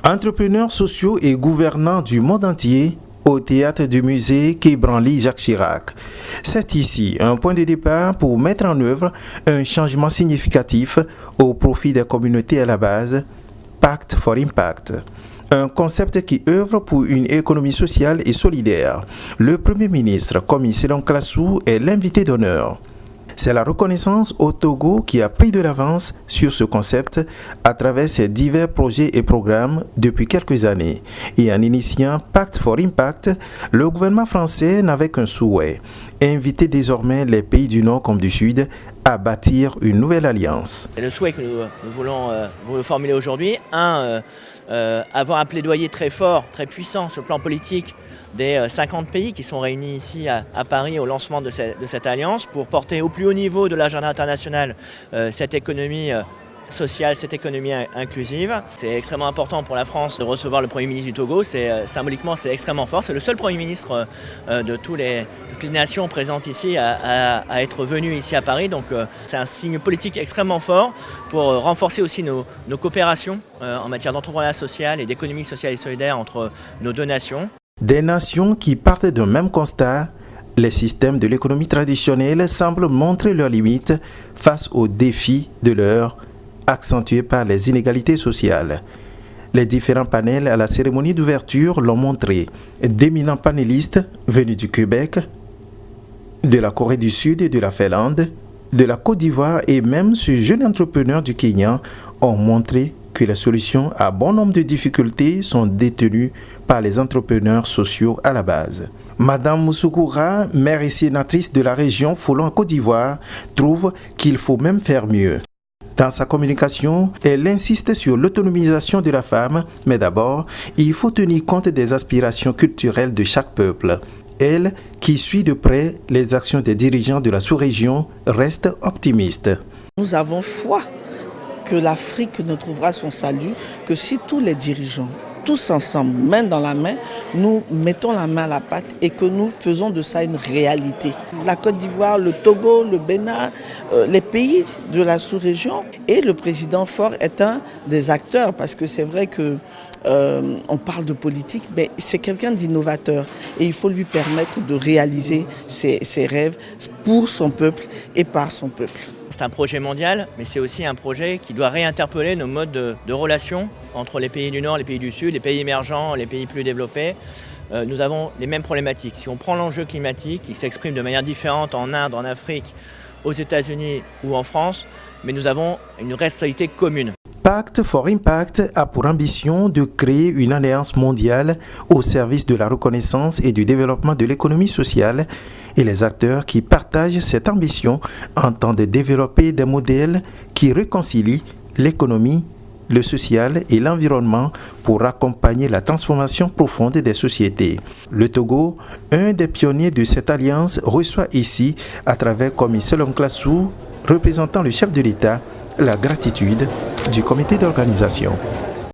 Entrepreneurs sociaux et gouvernants du monde entier au théâtre du musée Quai Branly Jacques Chirac. C'est ici un point de départ pour mettre en œuvre un changement significatif au profit des communautés à la base, Pacte for Impact. Un concept qui œuvre pour une économie sociale et solidaire. Le Premier ministre, Komi Selon Klasu, est l'invité d'honneur. C'est la reconnaissance au Togo qui a pris de l'avance sur ce concept à travers ses divers projets et programmes depuis quelques années. Et en initiant Pacte for Impact, le gouvernement français n'avait qu'un souhait, inviter désormais les pays du Nord comme du Sud à bâtir une nouvelle alliance. C'est le souhait que nous voulons formuler aujourd'hui. Avoir un plaidoyer très fort, très puissant sur le plan politique des 50 pays qui sont réunis ici à Paris au lancement de cette alliance pour porter au plus haut niveau de l'agenda international cette économie sociale, cette économie inclusive. C'est extrêmement important pour la France de recevoir le Premier ministre du Togo. Symboliquement, c'est extrêmement fort. C'est le seul Premier ministre de toutes les nations présentes ici à être venu ici à Paris. Donc c'est un signe politique extrêmement fort pour renforcer aussi nos coopérations en matière d'entrepreneuriat social et d'économie sociale et solidaire entre nos deux nations. Des nations qui partent d'un même constat, les systèmes de l'économie traditionnelle semblent montrer leurs limites face aux défis de l'heure, accentués par les inégalités sociales. Les différents panels à la cérémonie d'ouverture l'ont montré. D'éminents panélistes venus du Québec, de la Corée du Sud et de la Finlande, de la Côte d'Ivoire et même ce jeune entrepreneur du Kenya ont montré que les solutions à bon nombre de difficultés sont détenues par les entrepreneurs sociaux à la base. Madame Moussoukoura, maire et sénatrice de la région Folon Côte d'Ivoire, trouve qu'il faut même faire mieux. Dans sa communication, elle insiste sur l'autonomisation de la femme, mais d'abord, il faut tenir compte des aspirations culturelles de chaque peuple. Elle, qui suit de près les actions des dirigeants de la sous-région, reste optimiste. Nous avons foi que l'Afrique ne trouvera son salut que si tous les dirigeants, tous ensemble, main dans la main, nous mettons la main à la pâte et que nous faisons de ça une réalité. La Côte d'Ivoire, le Togo, le Bénin, les pays de la sous-région et le président Faure est un des acteurs parce que c'est vrai que on parle de politique, mais c'est quelqu'un d'innovateur et il faut lui permettre de réaliser ses rêves pour son peuple et par son peuple. C'est un projet mondial, mais c'est aussi un projet qui doit réinterpeller nos modes de relations entre les pays du Nord, les pays du Sud, les pays émergents, les pays plus développés. Nous avons les mêmes problématiques. Si on prend l'enjeu climatique, qui s'exprime de manière différente en Inde, en Afrique, aux États-Unis ou en France, mais nous avons une responsabilité commune. Pacte for Impact a pour ambition de créer une alliance mondiale au service de la reconnaissance et du développement de l'économie sociale et les acteurs qui partagent cette ambition entendent développer des modèles qui réconcilient l'économie, le social et l'environnement pour accompagner la transformation profonde des sociétés. Le Togo, un des pionniers de cette alliance, reçoit ici, à travers Komi Selon Klasu, représentant le chef de l'État, la gratitude du comité d'organisation.